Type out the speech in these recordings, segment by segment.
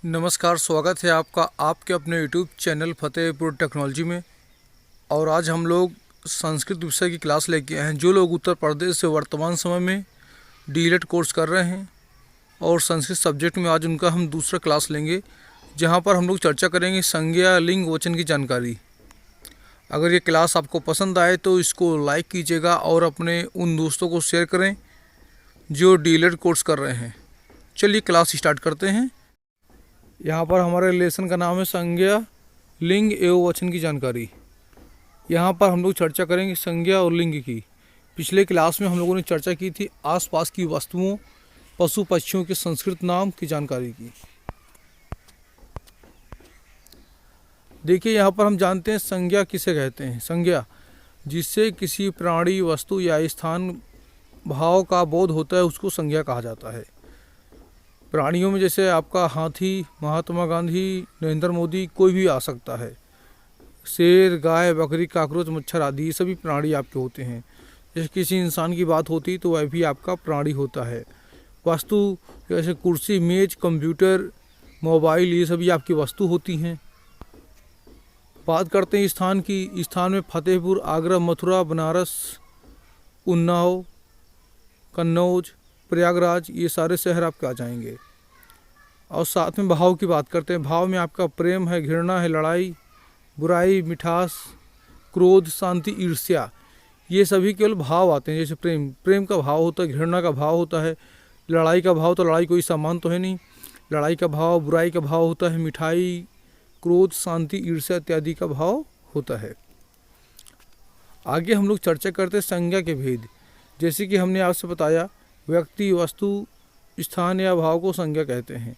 नमस्कार, स्वागत है आपका आपके अपने यूट्यूब चैनल फतेहपुर टेक्नोलॉजी में। और आज हम लोग संस्कृत विषय की क्लास लेके आए हैं। जो लोग उत्तर प्रदेश से वर्तमान समय में डीएलएड कोर्स कर रहे हैं और संस्कृत सब्जेक्ट में, आज उनका हम दूसरा क्लास लेंगे, जहां पर हम लोग चर्चा करेंगे संज्ञा लिंग वचन की जानकारी। अगर ये क्लास आपको पसंद आए तो इसको लाइक कीजिएगा और अपने उन दोस्तों को शेयर करें जो डीएलएड कोर्स कर रहे हैं। चलिए क्लास स्टार्ट करते हैं। यहाँ पर हमारे लेसन का नाम है संज्ञा लिंग एवं वचन की जानकारी। यहाँ पर हम लोग चर्चा करेंगे संज्ञा और लिंग की। पिछले क्लास में हम लोगों ने चर्चा की थी आसपास की वस्तुओं, पशु पक्षियों के संस्कृत नाम की जानकारी की। देखिए, यहाँ पर हम जानते हैं संज्ञा किसे कहते हैं। संज्ञा जिससे किसी प्राणी, वस्तु या स्थान भाव का बोध होता है, उसको संज्ञा कहा जाता है। प्राणियों में जैसे आपका हाथी, महात्मा गांधी, नरेंद्र मोदी, कोई भी आ सकता है। शेर, गाय, बकरी, काकरोच, मच्छर आदि ये सभी प्राणी आपके होते हैं। जैसे किसी इंसान की बात होती तो वह भी आपका प्राणी होता है। वस्तु जैसे कुर्सी, मेज, कंप्यूटर, मोबाइल, ये सभी आपकी वस्तु होती हैं। बात करते हैं स्थान की। स्थान में फतेहपुर, आगरा, मथुरा, बनारस, उन्नाव, कन्नौज, प्रयागराज, ये सारे शहर आपके आ जाएंगे। और साथ में भाव की बात करते हैं। भाव में आपका प्रेम है, घृणा है, लड़ाई, बुराई, मिठास, क्रोध, शांति, ईर्ष्या, ये सभी केवल भाव आते हैं। जैसे प्रेम का भाव होता है, घृणा का भाव होता है, लड़ाई का भाव, तो लड़ाई कोई सामान तो है नहीं, लड़ाई का भाव, बुराई का भाव होता है, मिठाई, क्रोध, शांति, ईर्ष्या इत्यादि का भाव होता है। आगे हम लोग चर्चा करते हैं संज्ञा के भेद। जैसे कि हमने आपसे बताया, व्यक्ति, वस्तु, स्थान या भाव को संज्ञा कहते हैं।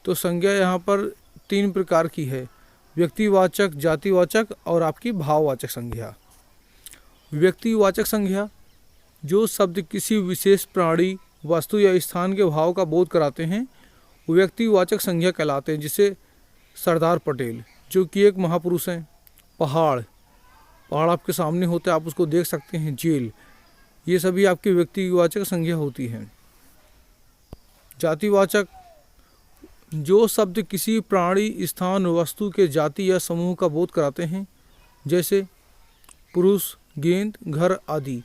तो संज्ञा यहाँ पर 3 प्रकार की है: व्यक्तिवाचक, जातिवाचक और आपकी भाववाचक संज्ञा। व्यक्तिवाचक संज्ञा जो शब्द किसी विशेष प्राणी, वस्तु या स्थान के भाव का बोध कराते हैं, व्यक्तिवाचक संज्ञा कहलाते हैं। जैसे सरदार पटेल जो कि एक महापुरुष हैं। पहाड़ आपके सामने होता है, आप उसको देख सकते हैं। जेल, ये सभी आपकी व्यक्तिवाचक संज्ञा होती हैं। जातिवाचक जो शब्द किसी प्राणी, स्थान, वस्तु के जाति या समूह का बोध कराते हैं। जैसे पुरुष, गेंद, घर आदि।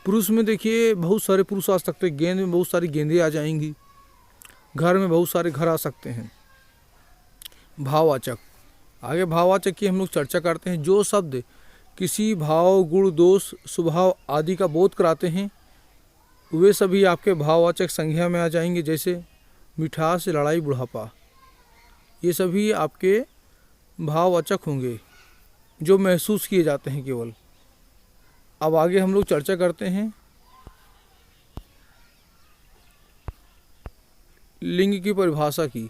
पुरुष में देखिए बहुत सारे पुरुष आ सकते हैं, गेंद में बहुत सारी गेंदें आ जाएंगी, घर में बहुत सारे घर आ सकते हैं। भाववाचक, आगे भाववाचक की हम लोग चर्चा करते हैं। जो शब्द किसी भाव, गुण, दोष, स्वभाव आदि का बोध कराते हैं, वे सभी आपके भाववाचक संज्ञा में आ जाएंगे। जैसे मिठास, लड़ाई, बुढ़ापा, ये सभी आपके भाववाचक होंगे जो महसूस किए जाते हैं केवल। अब आगे हम लोग चर्चा करते हैं लिंग की परिभाषा की।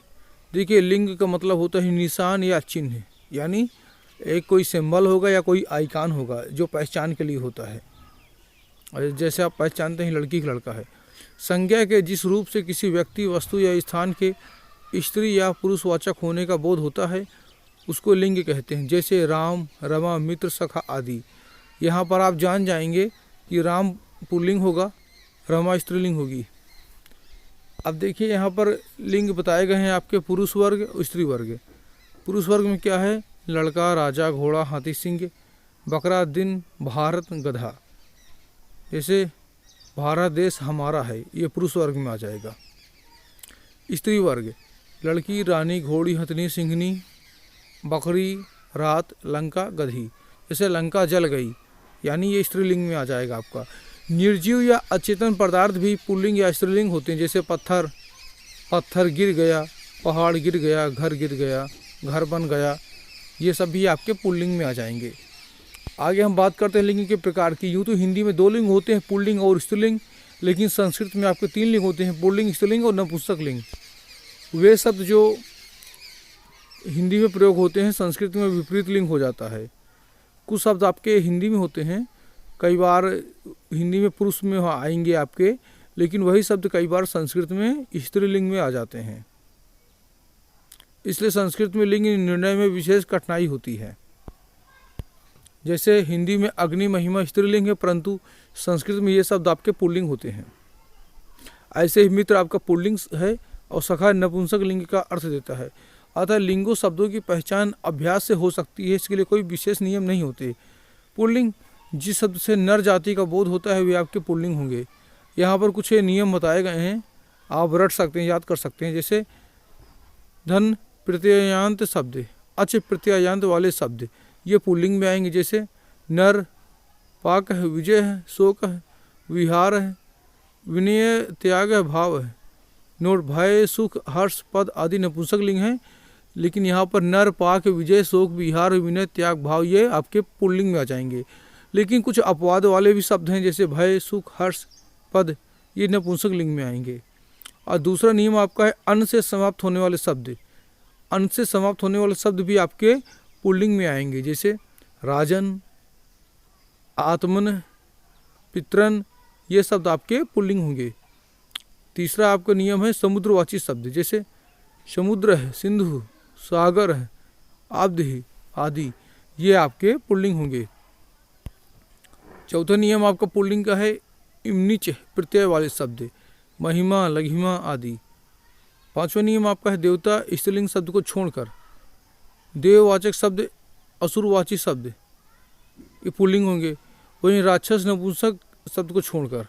देखिए, लिंग का मतलब होता है निशान या चिन्ह, यानी एक कोई सिंबल होगा या कोई आइकॉन होगा जो पहचान के लिए होता है। और जैसे आप पहचानते हैं लड़की का लड़का है। संज्ञा के जिस रूप से किसी व्यक्ति, वस्तु या स्थान के स्त्री या पुरुषवाचक होने का बोध होता है, उसको लिंग कहते हैं। जैसे राम, रमा, मित्र, सखा आदि। यहाँ पर आप जान जाएंगे कि राम पुल्लिंग होगा, रमा स्त्रीलिंग होगी। अब देखिए, यहाँ पर लिंग बताए गए हैं आपके पुरुष वर्ग, स्त्री वर्ग। पुरुष वर्ग में क्या है? लड़का, राजा, घोड़ा, हाथी, सिंह, बकरा, दिन, भारत, गधा। जैसे भारत देश हमारा है, ये पुरुष वर्ग में आ जाएगा। स्त्री वर्ग, लड़की, रानी, घोड़ी, हथनी, सिंहनी, बकरी, रात, लंका, गधी। जैसे लंका जल गई, यानी ये स्त्रीलिंग में आ जाएगा आपका। निर्जीव या अचेतन पदार्थ भी पुल्लिंग या स्त्रीलिंग होते हैं। जैसे पत्थर गिर गया, पहाड़ गिर गया, घर गिर गया, घर बन गया, ये सब भी आपके पुल्लिंग में आ जाएंगे। आगे हम बात करते हैं लिंग के प्रकार की। यूँ तो हिंदी में 2 लिंग होते हैं, पुल्लिंग और स्त्रीलिंग, लेकिन संस्कृत में आपके 3 लिंग होते हैं, पुल्लिंग, स्त्रीलिंग और नपुंसक लिंग। वे शब्द जो हिंदी में प्रयोग होते हैं, संस्कृत में विपरीत लिंग हो जाता है। कुछ शब्द आपके हिंदी में होते हैं, कई बार हिंदी में पुरुष में आएंगे आपके, लेकिन वही शब्द कई बार संस्कृत में स्त्रीलिंग में आ जाते हैं। इसलिए संस्कृत में लिंग निर्णय में विशेष कठिनाई होती है। जैसे हिंदी में अग्नि, महिमा स्त्रीलिंग है, परंतु संस्कृत में ये शब्द आपके पुल्लिंग होते हैं। ऐसे ही मित्र आपका पुल्लिंग है और सखा नपुंसक लिंग का अर्थ देता है। अतः लिंगों शब्दों की पहचान अभ्यास से हो सकती है, इसके लिए कोई विशेष नियम नहीं होते। पुल्लिंग जिस शब्द से नर जाति का बोध होता है वे आपके पुल्लिंग होंगे। यहाँ पर कुछ नियम बताए गए हैं, आप रट सकते हैं, याद कर सकते हैं। जैसे धन प्रत्ययांत शब्द, अच प्रत्ययांत वाले शब्द ये पुल्लिंग में आएंगे। जैसे नर, पाक है, विजय है, शोक है, विहार है, विनय, त्याग है, भाव है। नोट, भय, सुख, हर्ष, पद आदि नपुंसक लिंग हैं, लेकिन यहाँ पर नर, पाक, विजय, शोक, विहार, विनय, त्याग, भाव ये आपके पुल्लिंग में आ जाएंगे। लेकिन कुछ अपवाद वाले भी शब्द हैं, जैसे भय, सुख, हर्ष, पद, ये नपुंसक लिंग में आएंगे। और दूसरा नियम आपका है अन्न से समाप्त होने वाले शब्द। अन्न से समाप्त होने वाले शब्द भी आपके पुल्लिंग में आएंगे। जैसे राजन, आत्मन, पितरन, ये शब्द आपके पुल्लिंग होंगे। तीसरा आपका नियम है समुद्रवाची शब्द। जैसे समुद्र है, सिंधु, सागर है, आब्ध आदि, ये आपके पुल्लिंग होंगे। चौथा नियम आपका पुल्लिंग का है इमनिच प्रत्यय वाले शब्द, महिमा, लघिमा आदि। पांचवा नियम आपका है देवता स्त्रीलिंग शब्द को छोड़कर देववाचक शब्द, असुरवाची शब्द ये पुल्लिंग होंगे। वहीं राक्षस नपुंसक शब्द को छोड़कर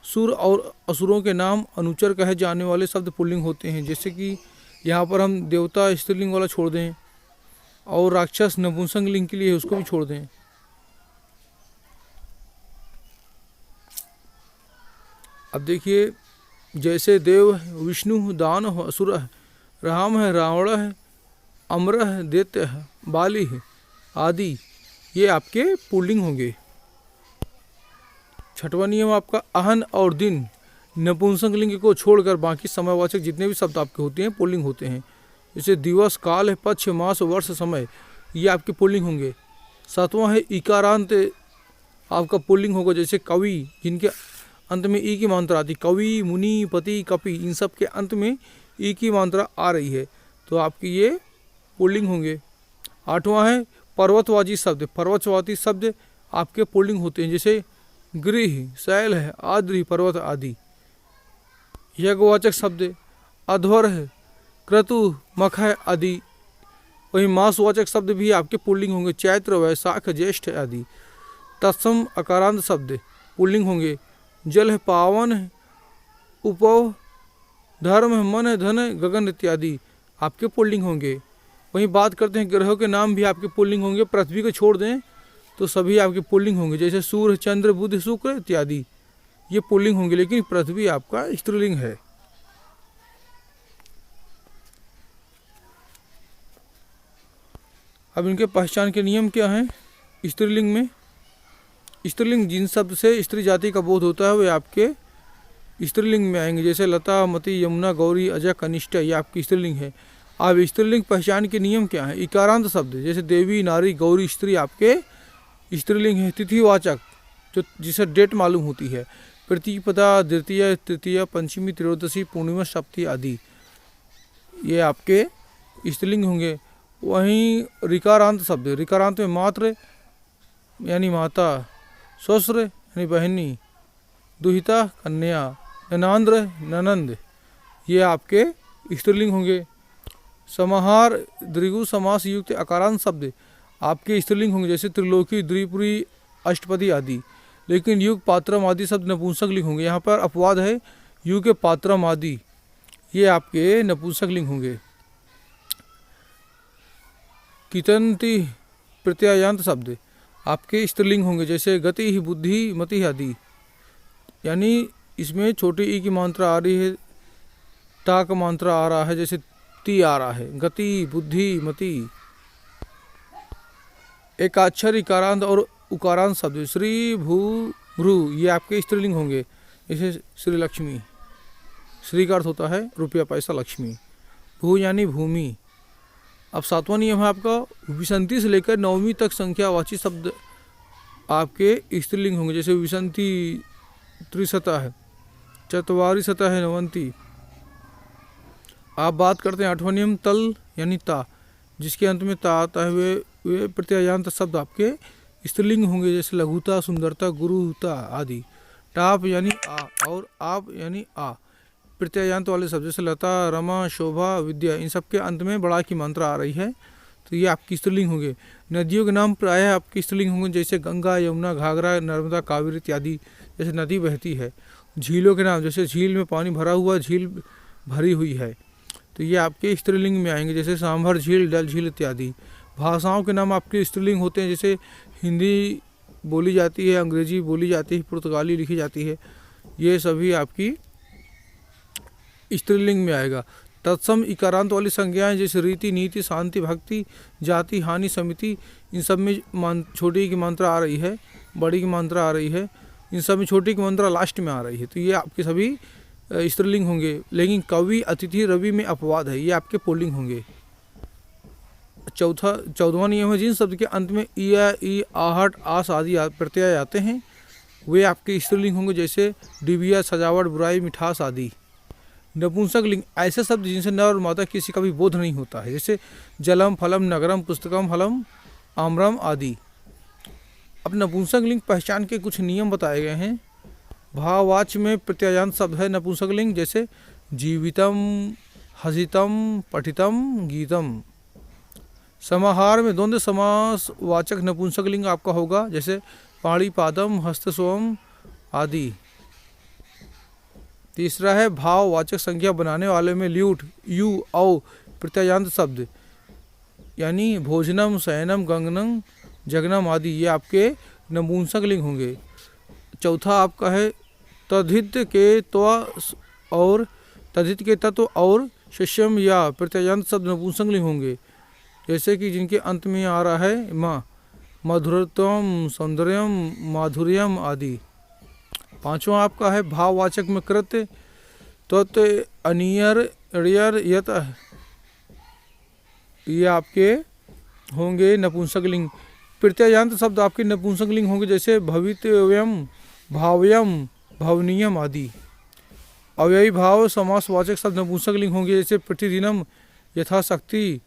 सुर और असुरों के नाम अनुचर कहे जाने वाले शब्द पुल्लिंग होते हैं। जैसे कि यहाँ पर हम देवता स्त्रीलिंग वाला छोड़ दें और राक्षस नपुंसक लिंग के लिए उसको भी छोड़ दें। अब देखिए, जैसे देव है, विष्णु, दान है, असुर है, राम है, रावण है, अमर है, दैत्य है, बाली है आदि, ये आपके पुल्लिंग होंगे। छठवां नियम आपका अहन और दिन नपुंसक लिंग को छोड़कर बाकी समयवाचक जितने भी शब्द आपके होते हैं पुल्लिंग होते हैं। जैसे दिवस, काल है, पक्ष, मास, वर्ष, समय, ये आपके पुल्लिंग होंगे। सातवां है इकारांत आपका पुल्लिंग होगा। जैसे कवि, जिनके अंत में ई की मात्रा आती, कवि, मुनि, पति, कपि, इन सब के अंत में ई की मात्रा आ रही है तो आपके ये पुल्लिंग होंगे। आठवां है पर्वतवाची शब्द। पर्वतवाची शब्द आपके पुल्लिंग होते हैं। जैसे गृह, शैल है, आद्रि, पर्वत आदि। यज्ञवाचक शब्द अध्वर है, क्रतु, मख है आदि। वहीं मासवाचक शब्द भी आपके पुल्लिंग होंगे। चैत्र, वैशाख, ज्येष्ठ आदि। तत्सम अकारांत शब्द पुल्लिंग होंगे। जल है, पावन है, उपव, धर्म है, मन है, धन है, गगन इत्यादि आपके पुल्लिंग होंगे। वहीं बात करते हैं ग्रहों के नाम भी आपके पुल्लिंग होंगे। पृथ्वी को छोड़ दें तो सभी आपके पुल्लिंग होंगे। जैसे सूर्य, चंद्र, बुध, शुक्र इत्यादि ये पुल्लिंग होंगे, लेकिन पृथ्वी आपका स्त्रीलिंग है। अब इनके पहचान के नियम क्या हैं? स्त्रीलिंग में स्त्रीलिंग जिन शब्द से स्त्री जाति का बोध होता है वे आपके स्त्रीलिंग में आएंगे। जैसे लता, मति, यमुना, गौरी, अजय, कनिष्ठा ये आपकी स्त्रीलिंग है। अब स्त्रीलिंग पहचान के नियम क्या है? इकारांत शब्द जैसे देवी, नारी, गौरी, स्त्री आपके स्त्रीलिंग है। तिथिवाचक जो जिसे डेट मालूम होती है, प्रतिपदा, द्वितीय, तृतीय, पंचमी, त्रयोदशी, पूर्णिमा, सप्तमी आदि ये आपके स्त्रीलिंग होंगे। वहीं ऋकारांत शब्द, ऋकारांत में मात्र यानी माता, ससुर यानी बहनी, दुहिता कन्या, ननांद्र ननंद ये आपके स्त्रीलिंग होंगे। समाहार, द्विगु समास युक्त अकारांत शब्द आपके स्त्रीलिंग होंगे। जैसे त्रिलोकी, द्विपुरी, अष्टपदी आदि। लेकिन युग, पात्रम आदि शब्द नपुंसक लिंग होंगे। यहाँ पर अपवाद है, युग के पात्रम आदि ये आपके नपुंसक लिंग होंगे। कितंती प्रत्यायांत शब्द आपके स्त्रीलिंग होंगे। जैसे गति, बुद्धि, मति आदि, यानी इसमें छोटी ई की मात्रा आ रही है, ता का मात्रा आ रहा है, जैसे ती आ रहा है। गति, बुद्धि, मति। एकाक्षर, इकारांत और उकारांत शब्द श्री, भू, भ्रू ये आपके स्त्रीलिंग होंगे। जैसे श्री लक्ष्मी, श्री का अर्थ होता है रुपया, पैसा, लक्ष्मी। भू यानी भूमि। अब सातवां नियम है आपका विसंति से लेकर नवमी तक संख्यावाची शब्द आपके स्त्रीलिंग होंगे। जैसे विसंति त्रिशता है, चतवारी शता है, नवंती। आप बात करते हैं आठवां नियम तल यानी ता, जिसके अंत में ता आता है वे प्रत्यायांत शब्द आपके स्त्रीलिंग होंगे। जैसे लघुता, सुंदरता, गुरुता आदि। टाप यानी आ और आप यानी आ प्रत्ययांत वाले शब्द जैसे लता, रमा, शोभा, विद्या, इन सब के अंत में बड़ा की मात्रा आ रही है तो ये आपकी स्त्रीलिंग होंगे। नदियों के नाम प्रायः आपकी स्त्रीलिंग होंगे, जैसे गंगा, यमुना, घाघरा, नर्मदा, कावेरी इत्यादि, जैसे नदी बहती है। झीलों के नाम, जैसे झील में पानी भरा हुआ, झील भरी हुई है, तो ये आपके स्त्रीलिंग में आएंगे, जैसे सांभर झील, डल झील इत्यादि। भाषाओं के नाम आपके स्त्रीलिंग होते हैं, जैसे हिंदी बोली जाती है, अंग्रेजी बोली जाती है, पुर्तगाली लिखी जाती है, ये सभी आपकी स्त्रीलिंग में आएगा। तत्सम इकारांत वाली संज्ञाएं जैसे रीति, नीति, शांति, भक्ति, जाति, हानि, समिति, इन सब में छोटी की मात्रा आ रही है, बड़ी की मात्रा आ रही है, इन सब में छोटी की मात्रा लास्ट में आ रही है, तो ये आपके सभी स्त्रीलिंग होंगे। लेकिन कवि, अतिथि, रवि में अपवाद है, ये आपके पुल्लिंग होंगे। 14वां नियम है, जिन शब्द के अंत में ईया, ई, आहट, आस आदि प्रत्यय आते हैं वे आपके स्त्रीलिंग होंगे, जैसे डिबिया, सजावट, बुराई, मिठास आदि। नपुंसक लिंग ऐसे शब्द जिनसे नर और मादा किसी का भी बोध नहीं होता है, जैसे जलम, फलम, नगरम, पुस्तकम, फलम, आम्रम आदि। अब नपुंसक लिंग पहचान के कुछ नियम बताए गए हैं। भाववाच्य में प्रत्ययान्त शब्द है नपुंसक लिंग, जैसे जीवितम, हसितम, पठितम, गीतम। समाहार में द्वंद्व समास वाचक नपुंसक लिंग आपका होगा, जैसे पाणिपादम, हस्तस्वम आदि। तीसरा है भाववाचक संज्ञा बनाने वाले में ल्यूट, यू, औ प्रत्ययान्त शब्द, यानी भोजनम, शयनम, गंगनम, जगनम आदि, ये आपके नपुंसक लिंग होंगे। चौथा आपका है तद्धित के त्व और तद्धित के तत्व और शिष्यम या प्रत्ययान्त शब्द नपुंसक लिंग होंगे, जैसे कि जिनके अंत में आ रहा है माँ, मधुरत्वम, सौंदर्यम, माधुर्यम आदि। पांचवा आपका है भाववाचक में कृत्य, तत्व, अनियर, अड़ियर, यत, ये आपके होंगे नपुंसक लिंग। प्रत्ययान्त शब्द आपके नपुंसक लिंग होंगे, जैसे भवितव्यम, भाव्यम, भवनीयम आदि। अव्ययी भाव समासवाचक शब्द नपुंसक लिंग होंगे, जैसे प्रतिदिनम, यथाशक्ति,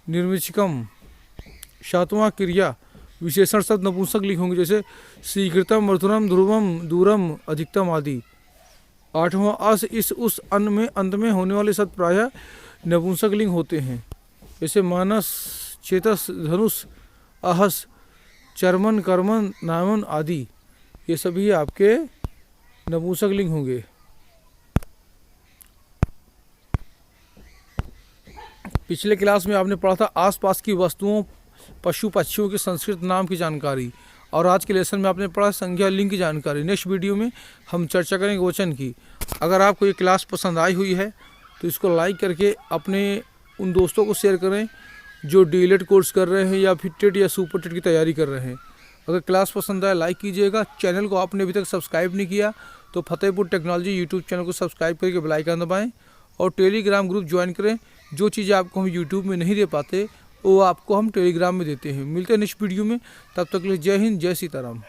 निर्विचिकम। सातवां क्रिया विशेषण शब्द नपुंसक लिंग होंगे, जैसे शीघ्रतम, मधुरम, ध्रुवम, दूरम, अधिकतम आदि। आठवां अस, इस, उस, अन्न में, अंत में होने वाले शब्द प्रायः नपुंसक लिंग होते हैं, जैसे मानस, चेतस, धनुष, अहस, चर्मन, कर्मन, नामन आदि, ये सभी आपके नपुंसक लिंग होंगे। पिछले क्लास में आपने पढ़ा था आसपास की वस्तुओं, पशु पक्षियों के संस्कृत नाम की जानकारी, और आज के लेसन में आपने पढ़ा संज्ञा लिंग की जानकारी। नेक्स्ट वीडियो में हम चर्चा करेंगे वचन की। अगर आपको ये क्लास पसंद आई हुई है तो इसको लाइक करके अपने उन दोस्तों को शेयर करें जो डीएलएड कोर्स कर रहे हैं या फिर टेट या सुपर टेट की तैयारी कर रहे हैं। अगर क्लास पसंद आए लाइक कीजिएगा। चैनल को आपने अभी तक सब्सक्राइब नहीं किया तो फतेहपुर टेक्नोलॉजी यूट्यूब चैनल को सब्सक्राइब करके बेल आइकन दबाएँ और टेलीग्राम ग्रुप ज्वाइन करें। जो चीज़ें आपको हम यूट्यूब में नहीं दे पाते वो आपको हम टेलीग्राम में देते हैं। मिलते हैं नेक्स्ट वीडियो में, तब तक के लिए जय हिंद, जय सीताराम।